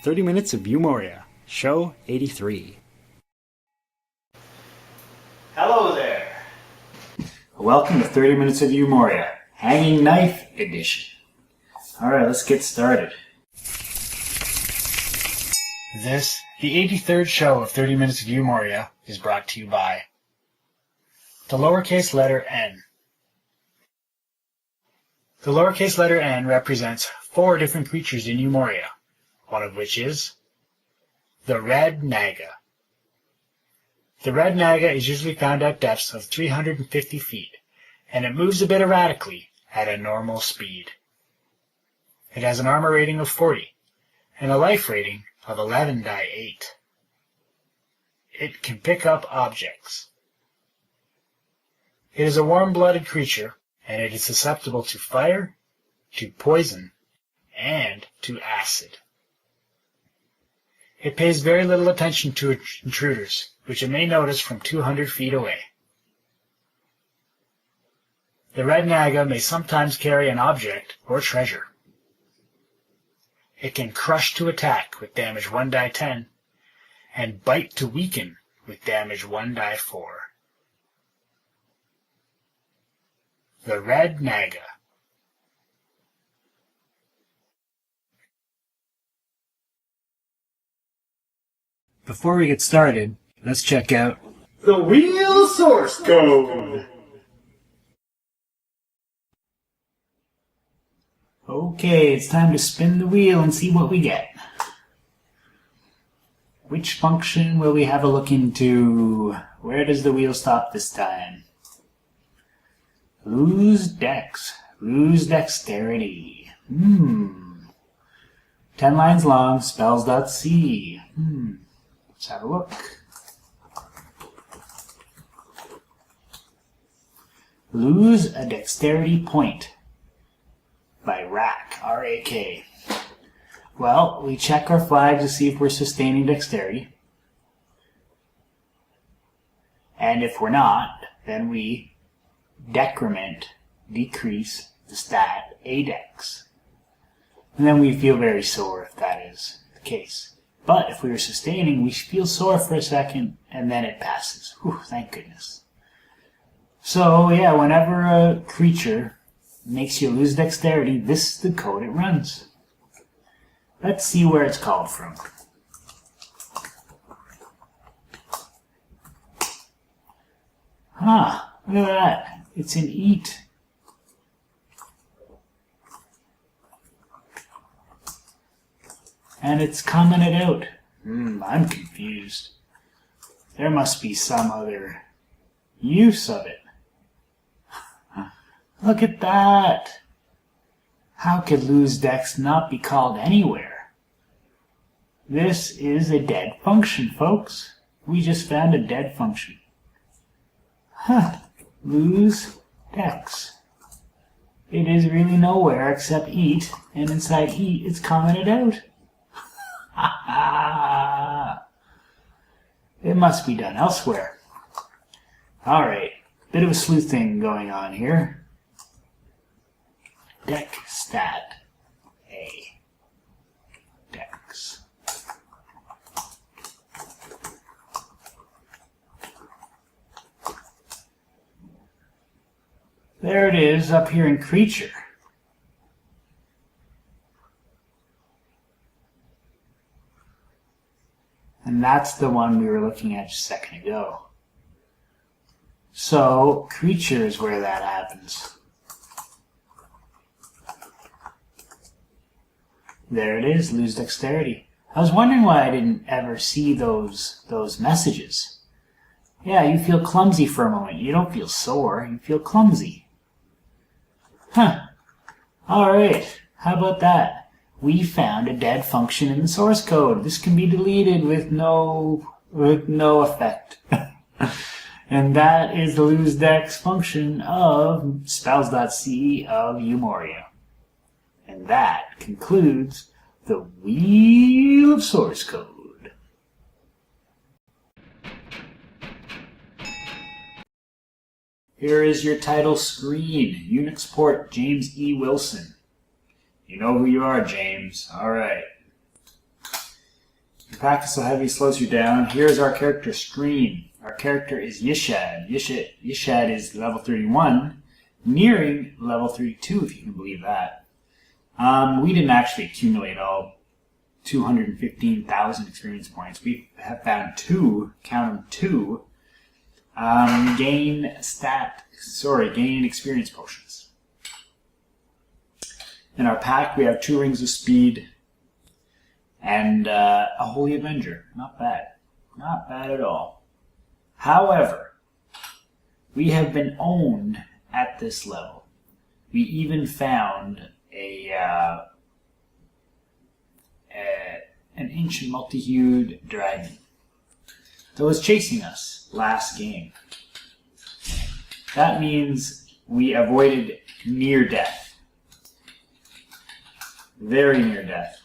30 Minutes of UMoria, Show 83. Hello there. Welcome to 30 Minutes of UMoria, Hanging Knife Edition. Alright, let's get started. This, the 83rd show of 30 Minutes of UMoria, is brought to you by the lowercase letter N. The lowercase letter N represents 4 different creatures in UMoria, one of which is the red naga. The red naga is usually found at depths of 350 feet, and it moves a bit erratically at a normal speed. It has an armor rating of 40 and a life rating of 11/8. It can pick up objects. It is a warm-blooded creature, and it is susceptible to fire, to poison, and to acid. It pays very little attention to intruders, which it may notice from 200 feet away. The red naga may sometimes carry an object or treasure. It can crush to attack with damage 1/10, and bite to weaken with damage 1/4. The red naga. Before we get started, let's check out The Wheel Source Code. Okay, it's time to spin the wheel and see what we get. Which function will we have a look into? Where does the wheel stop this time? Lose dex. Lose dexterity. 10 lines long, spells.c. Let's have a look. Lose a dexterity point by Rack, R-A-K. Well, we check our flag to see if we're sustaining dexterity. And if we're not, then we decrement, decrease the stat a dex. And then we feel very sore if that is the case. But if we are sustaining, we feel sore for a second, and then it passes. Whew, thank goodness. So, yeah, whenever a creature makes you lose dexterity, this is the code it runs. Let's see where it's called from. Look at that. It's in eat. And it's coming it out. I'm confused. There must be some other use of it. Look at that. How could lose dex not be called anywhere? This is a dead function, folks. We just found a dead function. Lose dex. It is really nowhere except eat, and inside eat it's commented out. It must be done elsewhere. Alright, bit of a sleuth thing going on here. Dex stat A. Dex. There it is up here in creature. And that's the one we were looking at just a second ago. So, creature is where that happens. There it is, lose dexterity. I was wondering why I didn't ever see those messages. Yeah, you feel clumsy for a moment. You don't feel sore, you feel clumsy. Alright, how about that? We found a dead function in the source code. This can be deleted with no effect. And that is the lose dex function of spells.c of UMoria. And that concludes the Wheel of Source Code. Here is your title screen. Unix port James E. Wilson. You know who you are, James. Alright. The pack is so heavy, it slows you down. Here's our character screen. Our character is Yishad. Yishad is level 31, nearing level 32, if you can believe that. We didn't actually accumulate all 215,000 experience points. We have found count them, two, gain experience potions. In our pack, we have 2 rings of speed and a holy avenger. Not bad. Not bad at all. However, we have been owned at this level. We even found an ancient multi-hued dragon that was chasing us last game. That means we avoided near death. Very near death.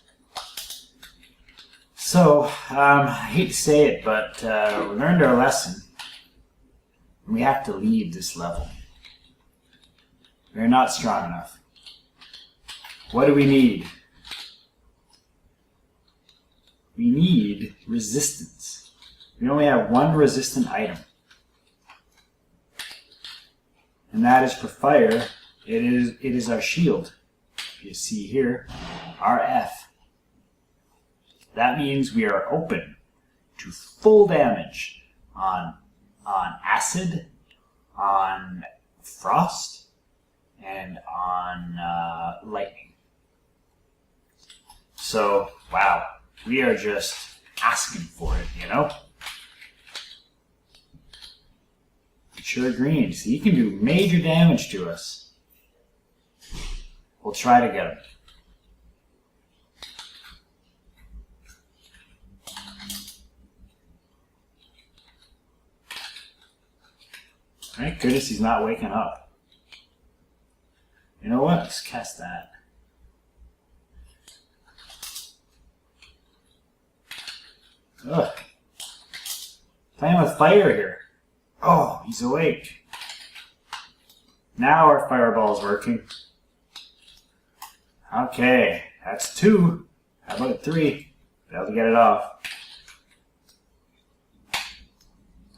So, I hate to say it, but we learned our lesson. We have to leave this level. We're not strong enough. What do we need? We need resistance. We only have 1 resistant item. And that is for fire. It is our shield. You see here, RF. That means we are open to full damage on acid, on frost, and on lightning. So, wow, we are just asking for it, you know? Mature green, so he can do major damage to us. We'll try to get him. Thank goodness he's not waking up. You know what? Let's cast that. Ugh. Playing with fire here. Oh, he's awake. Now our fireball's working. Okay, that's 2. How about 3? Be able to get it off.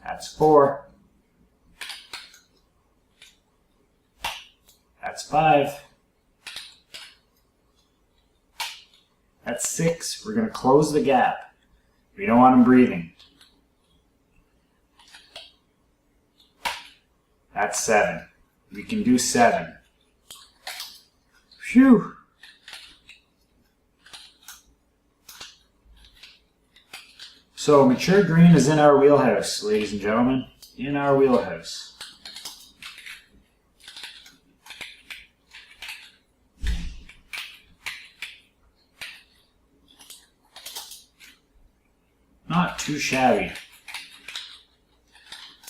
That's 4. That's 5. That's 6. We're going to close the gap. We don't want him breathing. That's 7. We can do 7. Phew. So, mature green is in our wheelhouse, ladies and gentlemen. In our wheelhouse. Not too shabby.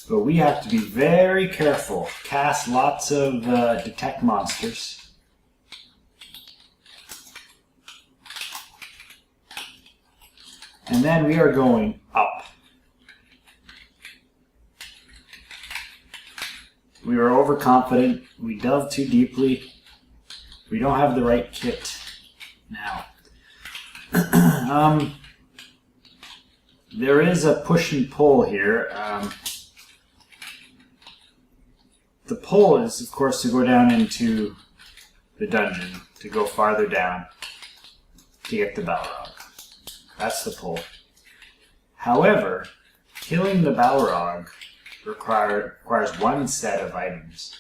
But we have to be very careful. Cast lots of detect monsters. And then we are going up. We were overconfident. We dove too deeply. We don't have the right kit now. There is a push and pull here. The pull is, of course, to go down into the dungeon, to go farther down to get the Balrog. That's the pull. However, killing the Balrog requires 1 set of items,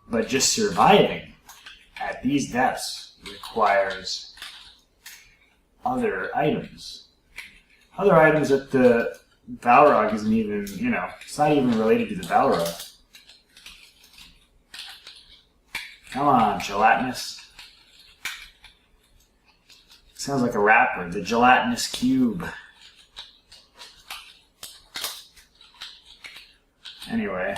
but just surviving at these depths requires other items. Other items that the Balrog isn't even, it's not even related to the Balrog. Come on, gelatinous. Sounds like a rapper, the gelatinous cube. Anyway.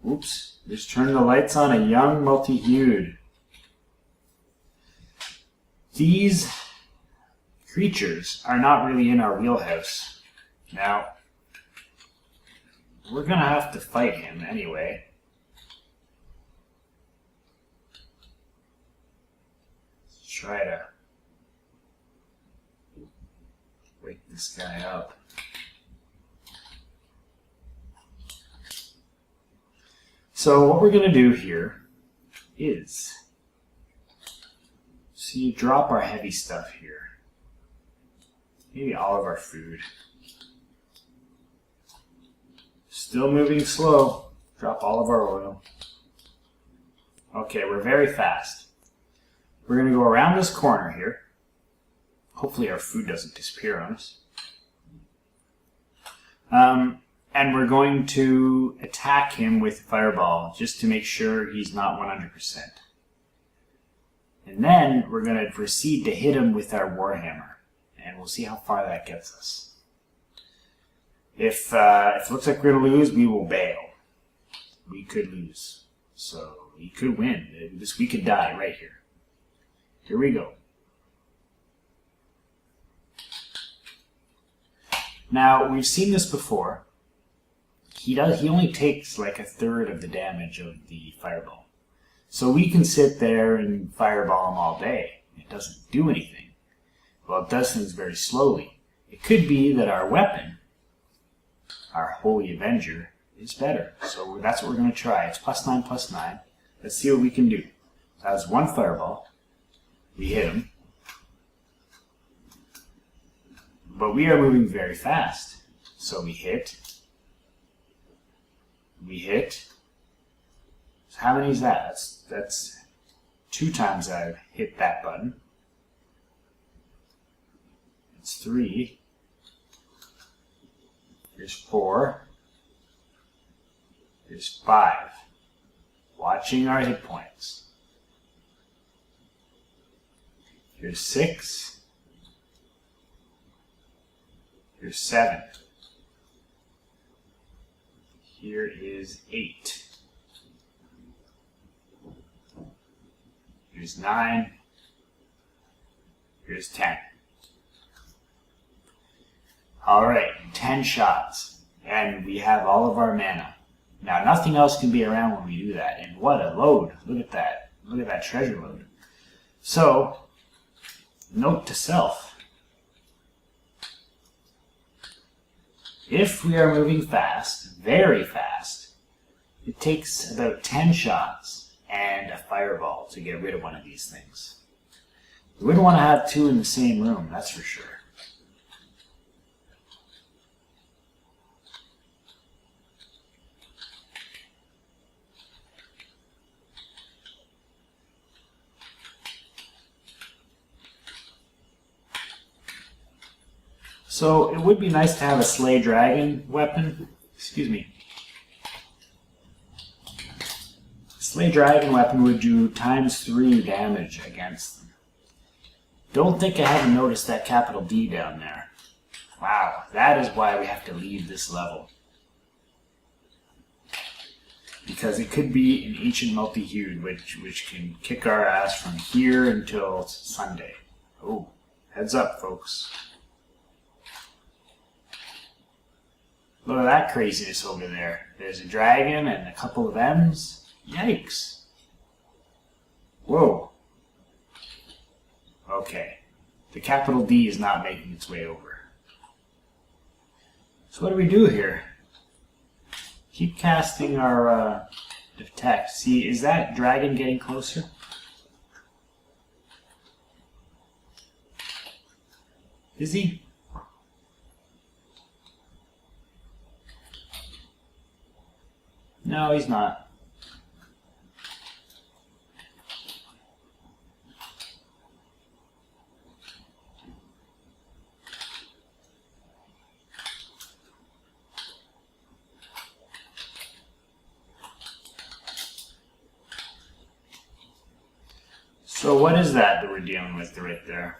Oops. Just turned the lights on a young multi-hued. These creatures are not really in our wheelhouse. Now, we're going to have to fight him anyway. Let's try to this guy up. So what we're going to do here is, so you drop our heavy stuff here. Maybe all of our food. Still moving slow. Drop all of our oil. Okay, we're very fast. We're going to go around this corner here. Hopefully our food doesn't disappear on us. And we're going to attack him with Fireball just to make sure he's not 100%. And then we're going to proceed to hit him with our Warhammer. And we'll see how far that gets us. If it looks like we're going to lose, we will bail. We could lose. So we could win. We could die right here. Here we go. Now, we've seen this before. He only takes like a third of the damage of the Fireball. So we can sit there and Fireball him all day. It doesn't do anything. Well, it does things very slowly. It could be that our weapon, our Holy Avenger, is better. So that's what we're going to try. It's +9/+9. Let's see what we can do. So that's one Fireball. We hit him. But we are moving very fast. So we hit. We hit. So how many is that? That's 2 times I've hit that button. It's 3. Here's 4. Here's 5. Watching our hit points. Here's 6. Here's 7. Here is 8. Here's 9. Here's 10. Alright, 10 shots. And we have all of our mana. Now, nothing else can be around when we do that. And what a load. Look at that. Look at that treasure load. So, note to self. If we are moving fast, very fast, it takes about 10 shots and a Fireball to get rid of one of these things. You wouldn't want to have 2 in the same room, that's for sure. So it would be nice to have a Slay Dragon weapon. Excuse me. Slay Dragon weapon would do ×3 damage against them. Don't think I haven't noticed that capital D down there. Wow, that is why we have to leave this level. Because it could be an ancient multi-hued, which can kick our ass from here until Sunday. Oh, heads up, folks. Look at that craziness over there. There's a dragon and a couple of M's. Yikes. Whoa. Okay. The capital D is not making its way over. So what do we do here? Keep casting our detect. See, is that dragon getting closer? Is he? No, he's not. So what is that we're dealing with right there?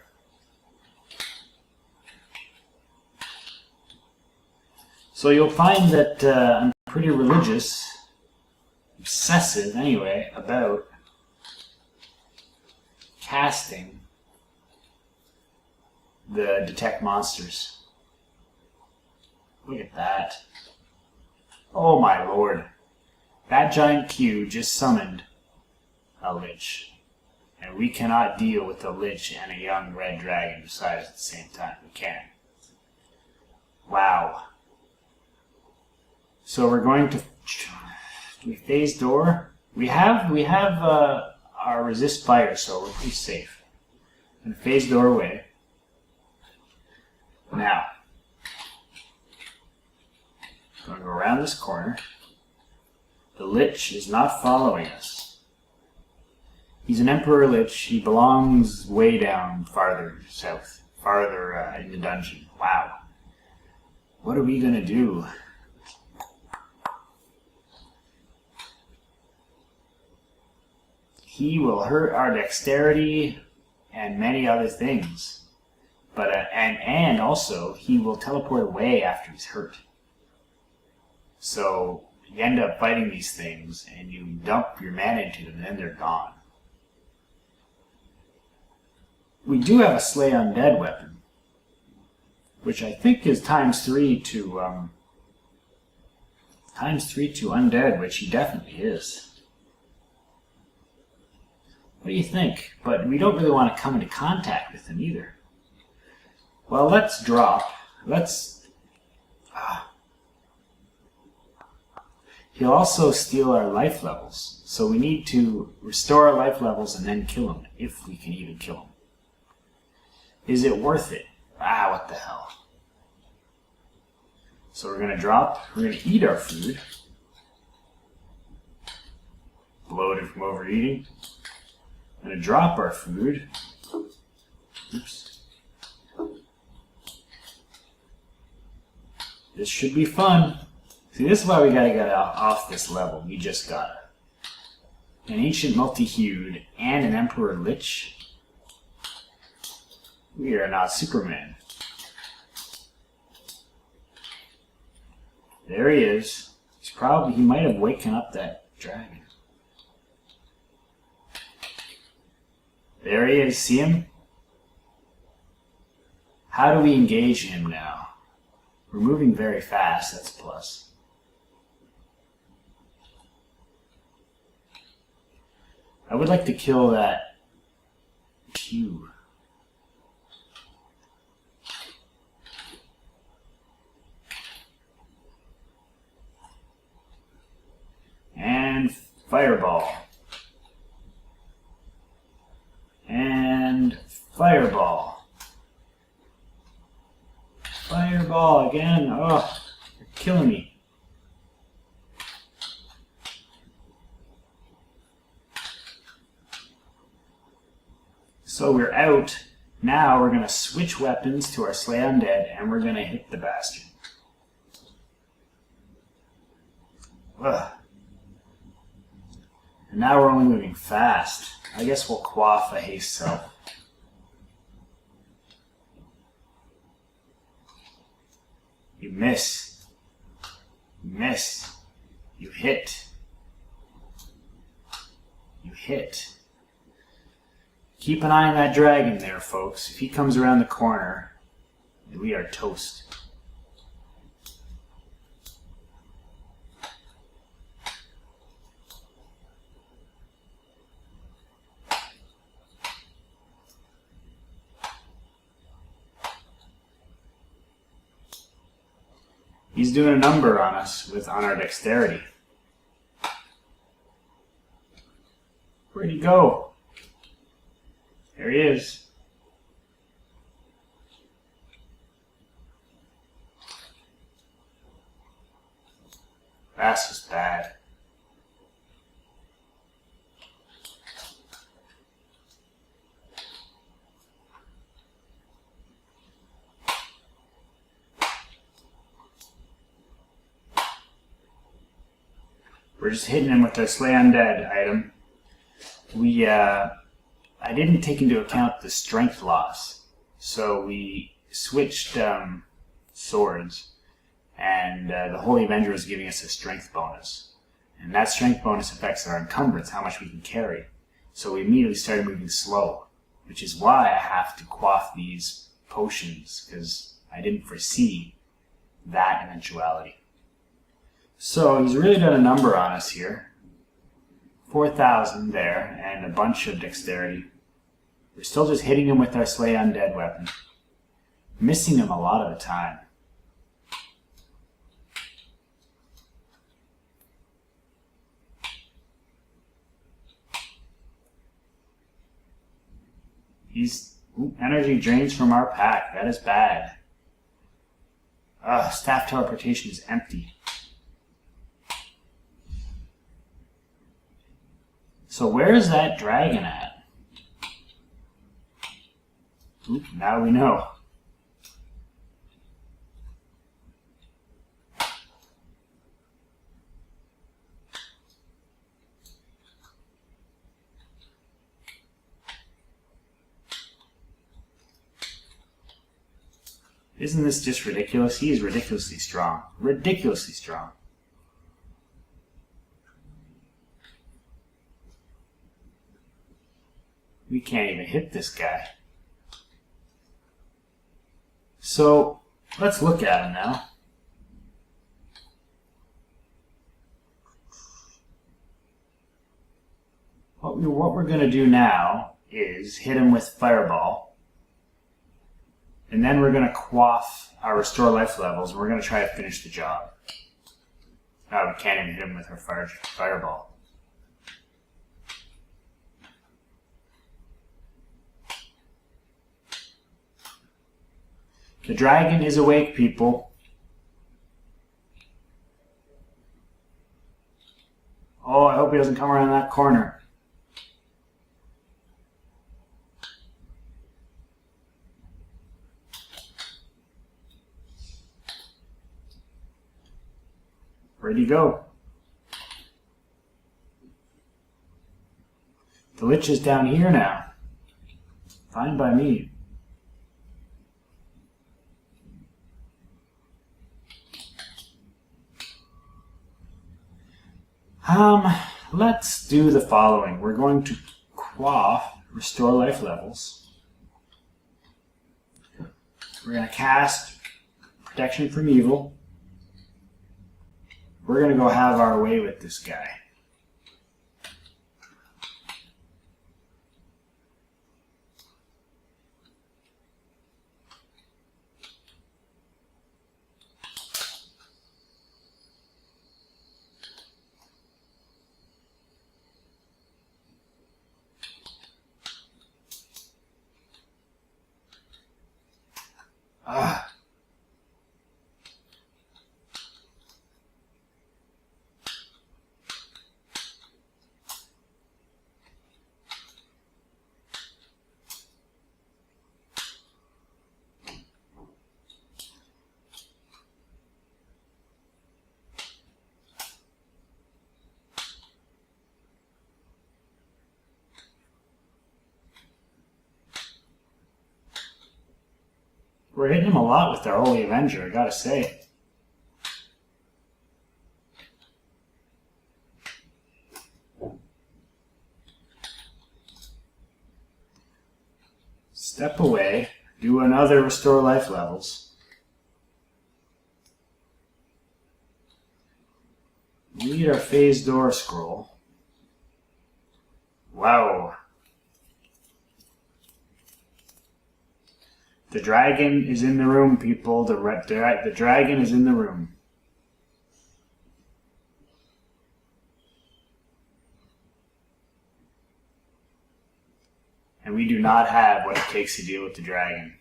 So you'll find that I'm pretty religious, obsessive anyway, about casting the detect monsters. Look at that. Oh my lord. That giant Q just summoned a Lich. And we cannot deal with a Lich and a young red dragon besides at the same time. We can't. Wow. So we're going to phase door. We have our resist fire, so we're pretty safe. And phase doorway. Now, I'm going to go around this corner. The Lich is not following us. He's an Emperor Lich. He belongs way down farther south, farther in the dungeon. Wow. What are we going to do? He will hurt our dexterity and many other things. But and also, he will teleport away after he's hurt. So you end up fighting these things, and you dump your mana into them, and then they're gone. We do have a Slay Undead weapon, which I think is ×3 to undead, which he definitely is. What do you think? But we don't really want to come into contact with him either. Well, let's drop. He'll also steal our life levels, so we need to restore our life levels and then kill him, if we can even kill him. Is it worth it? What the hell. So we're going to drop. We're going to eat our food. Bloated from overeating. I'm going to drop our food. Oops. This should be fun. See, this is why we gotta get off this level. We just got an Ancient Multi-Hued and an Emperor Lich. We are not Superman. There he is. He might have waken up that dragon. There he is. See him? How do we engage him now? We're moving very fast. That's a plus. I would like to kill that Q. And fireball. And fireball. Fireball again. Oh, you're killing me. So we're out. Now we're going to switch weapons to our Slay Undead and we're going to hit the Bastion. Ugh. And now we're only moving fast. I guess we'll quaff a haste self. You miss. You miss. You hit. You hit. Keep an eye on that dragon there, folks. If he comes around the corner, we are toast. He's doing a number on us on our dexterity. Where'd he go? There he is. That's just bad. We're just hitting him with our Slay Undead item. I didn't take into account the strength loss, so we switched swords, and the Holy Avenger was giving us a strength bonus. And that strength bonus affects our encumbrance, how much we can carry. So we immediately started moving slow, which is why I have to quaff these potions, because I didn't foresee that eventuality. So he's really done a number on us here. 4,000 there, and a bunch of dexterity. We're still just hitting him with our Slay Undead weapon. Missing him a lot of the time. Energy drains from our pack. That is bad. Staff teleportation is empty. So where is that dragon at? Now we know. Isn't this just ridiculous? He is ridiculously strong. Ridiculously strong. We can't even hit this guy. So, let's look at him now. What we're going to do now is hit him with Fireball. And then we're going to quaff our Restore Life levels, and we're going to try to finish the job. Oh, we can't even hit him with our Fireball. The dragon is awake, people. Oh, I hope he doesn't come around that corner. Where'd he go? The Lich is down here now. Fine by me. Let's do the following. We're going to quaff Restore Life levels. We're going to cast Protection from Evil. We're going to go have our way with this guy. We're hitting him a lot with our Holy Avenger, I gotta say. Step away, do another Restore Life levels. Read our Phase Door scroll. Wow. The dragon is in the room, people. The dragon is in the room. And we do not have what it takes to deal with the dragon.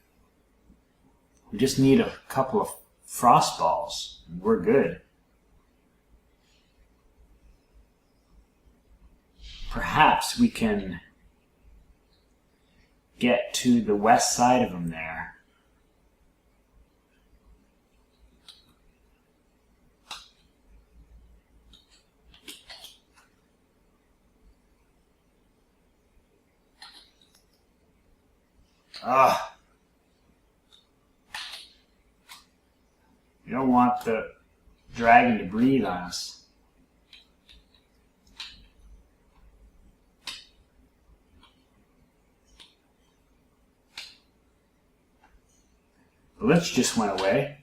We just need a couple of frost balls, and we're good. Perhaps we can get to the west side of him there. You don't want the dragon to breathe on us. The Lich just went away.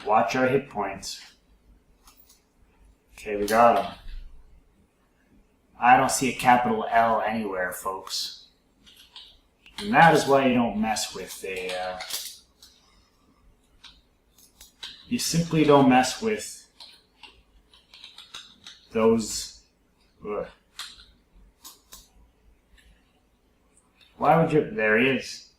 Watch our hit points. Okay, we got him. I don't see a capital L anywhere, folks. And that is why you don't mess with a... You simply don't mess with those. Ugh. Why would you? There he is.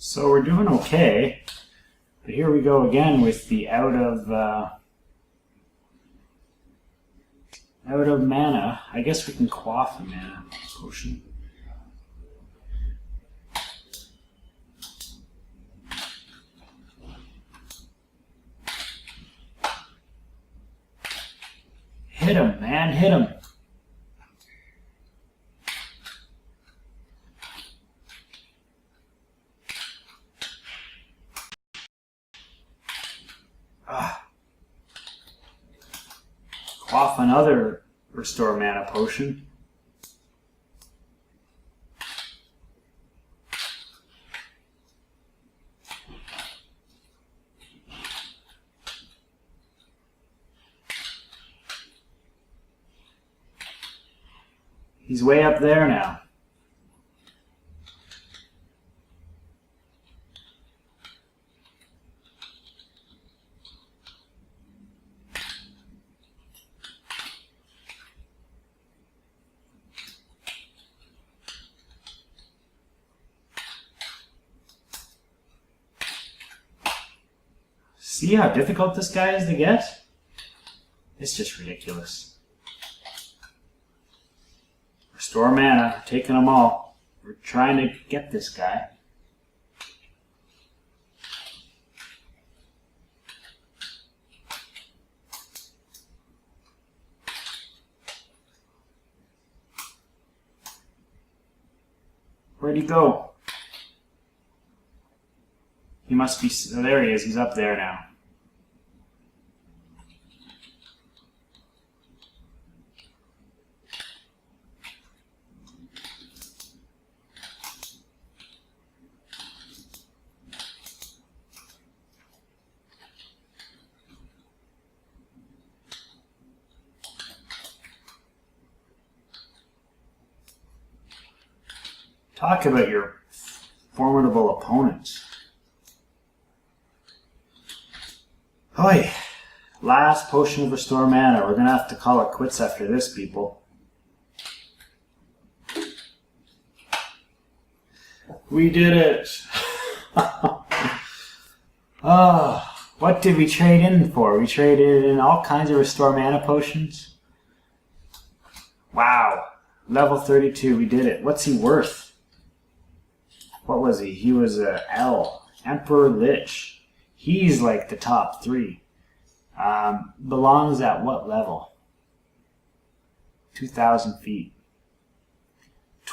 So we're doing okay, but here we go again with the out of mana. I guess we can quaff a mana potion. Hit him, man, hit him. Quaff another restore mana potion. He's way up there now. See how difficult this guy is to get? It's just ridiculous. Restore mana, taking them all. We're trying to get this guy. Where'd he go? He must be, oh, there he is, he's up there now. Talk about your formidable opponents. Oi, last potion of restore mana. We're gonna have to call it quits after this, people. We did it. What did we trade in for? We traded in all kinds of restore mana potions. Wow, level 32. We did it. What's he worth? What was he? He was a L, Emperor Lich. He's like the top 3. Belongs at what level? 2,000 feet.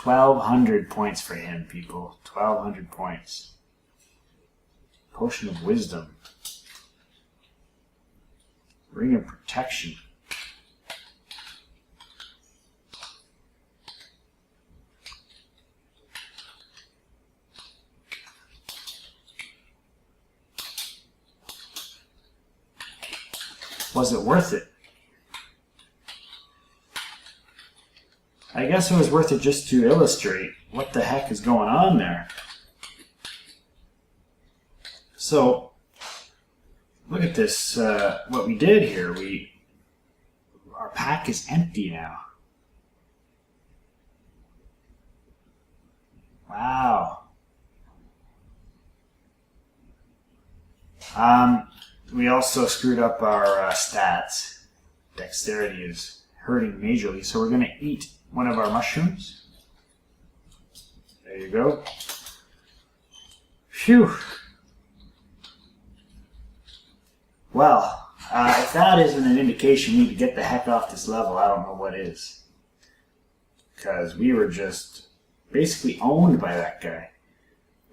1,200 points for him, people. 1,200 points. Potion of Wisdom. Ring of Protection. Was it worth it? I guess it was worth it just to illustrate what the heck is going on there. So, look at this, what we did here. Our pack is empty now. Wow. We also screwed up our stats. Dexterity is hurting majorly, so we're going to eat one of our mushrooms. There you go. Phew. Well, If that isn't an indication we need to get the heck off this level, I don't know what is. Because we were just basically owned by that guy.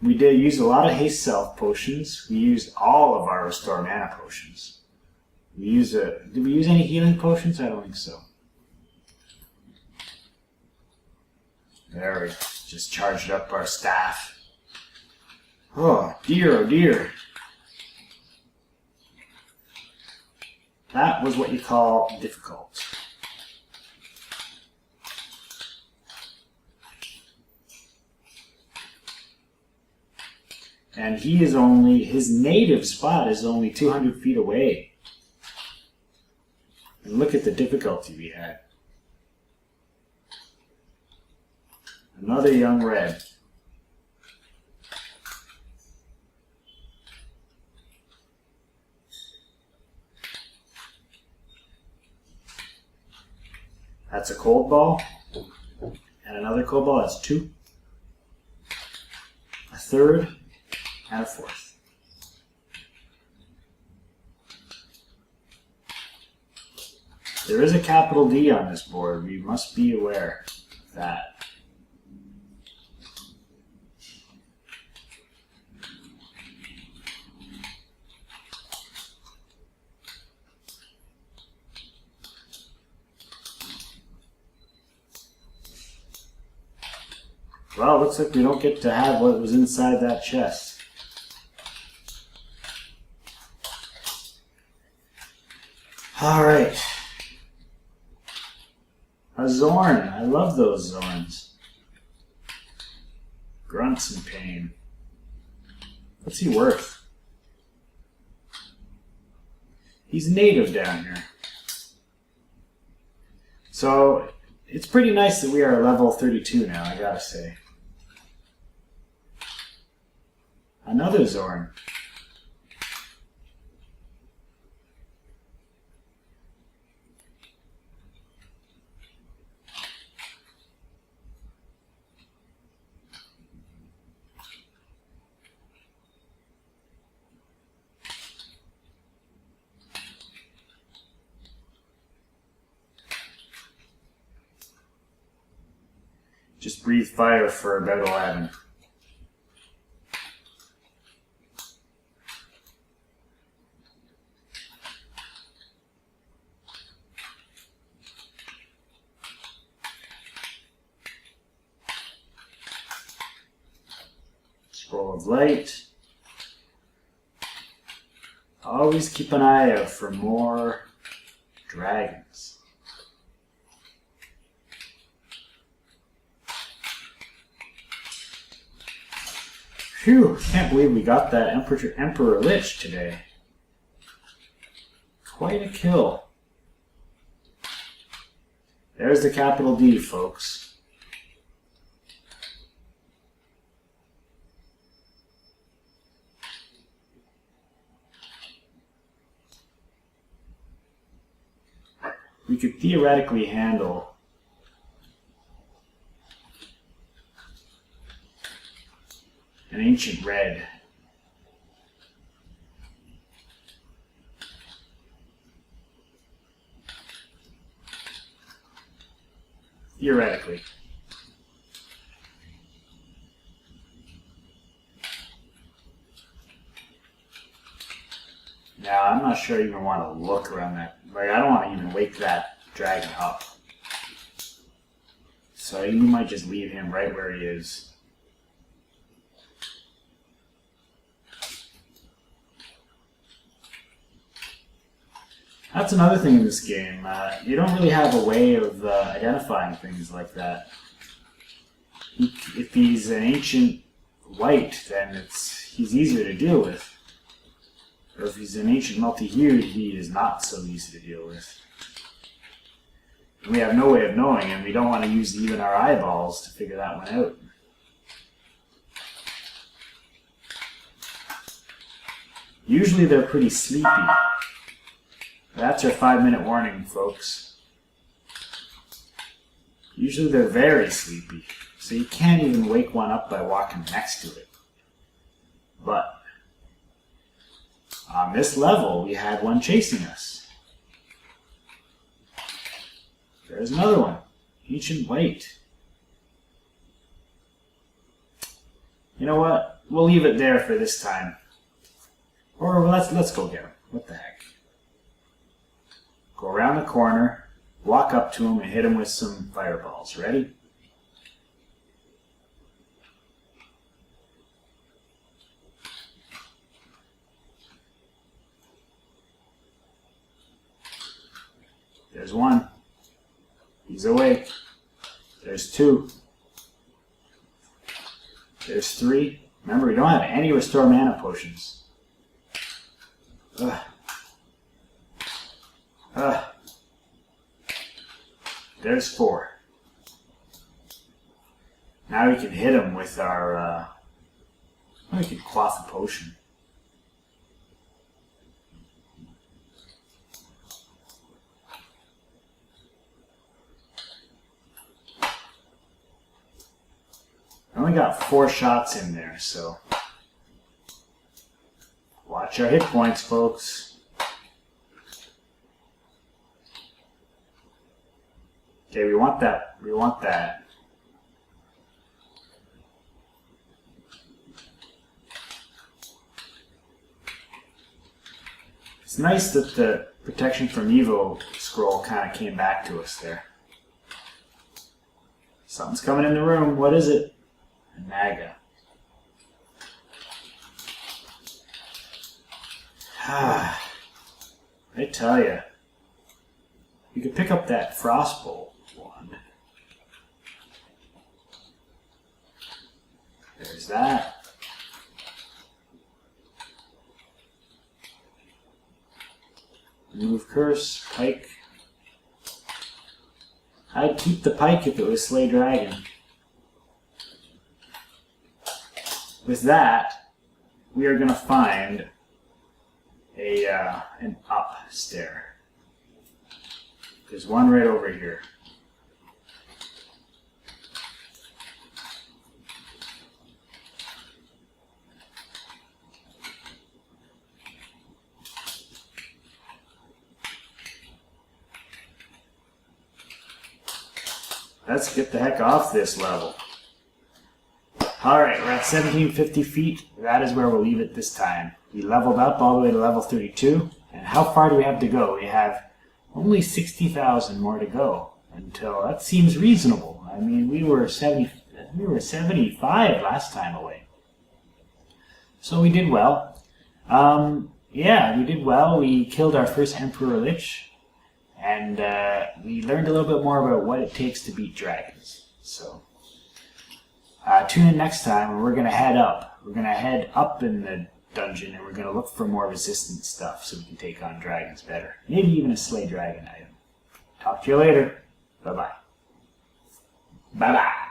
We did use a lot of haste self potions. We used all of our restore mana potions. Did we use any healing potions? I don't think so. There, we just charged up our staff. Oh dear, oh dear. That was what you call difficult. And his native spot is only 200 feet away. And look at the difficulty we had. Another young red. That's a cold ball. And another cold ball, that's 2. A third. And a 4th. There is a capital D on this board. We must be aware of that. Well, it looks like we don't get to have what was inside that chest. Alright. A Zorn. I love those Zorns. Grunts and pain. What's he worth? He's native down here. So, it's pretty nice that we are level 32 now, I gotta say. Another Zorn. Just breathe fire for about 11. Scroll of Light. Always keep an eye out for more dragons. Phew, can't believe we got that Emperor Lich today. Quite a kill. There's the capital D, folks. We could theoretically handle an ancient red. Theoretically. Now, I'm not sure I even want to look around that. Like, I don't want to even wake that dragon up. So you might just leave him right where he is. That's another thing in this game. You don't really have a way of identifying things like that. If he's an ancient white, then he's easier to deal with. Or if he's an ancient multi-hued, he is not so easy to deal with. And we have no way of knowing, and we don't want to use even our eyeballs to figure that one out. Usually they're pretty sleepy. That's your 5-minute warning, folks. Usually they're very sleepy, so you can't even wake one up by walking next to it. But On this level, we had one chasing us. There's another one. Ancient White. You know what? We'll leave it there for this time. Or let's go get him. What the heck? Go around the corner, walk up to him, and hit him with some fireballs. Ready? There's one. He's awake. There's two. There's three. Remember, we don't have any restore mana potions. Ugh. Ugh. There's four. Now we can hit him with our... we can quaff a potion. I only got 4 shots in there, so watch our hit points, folks. Okay, we want that. We want that. It's nice that the protection from Evo scroll kind of came back to us there. Something's coming in the room. What is it? Naga. I tell you, you could pick up that Frostbolt wand. There's that. Remove curse, pike. I'd keep the pike if it was Slay Dragon. With that, we are going to find an up stair. There's one right over here. Let's get the heck off this level. Alright, we're at 1750 feet. That is where we'll leave it this time. We leveled up all the way to level 32. And how far do we have to go? We have only 60,000 more to go. Until that seems reasonable. I mean, we were 75 last time away. So we did well. Yeah, we did well. We killed our first Emperor Lich. And we learned a little bit more about what it takes to beat dragons. So tune in next time and we're going to head up. We're going to head up in the dungeon and we're going to look for more resistant stuff so we can take on dragons better. Maybe even a Slay Dragon item. Talk to you later. Bye-bye. Bye-bye.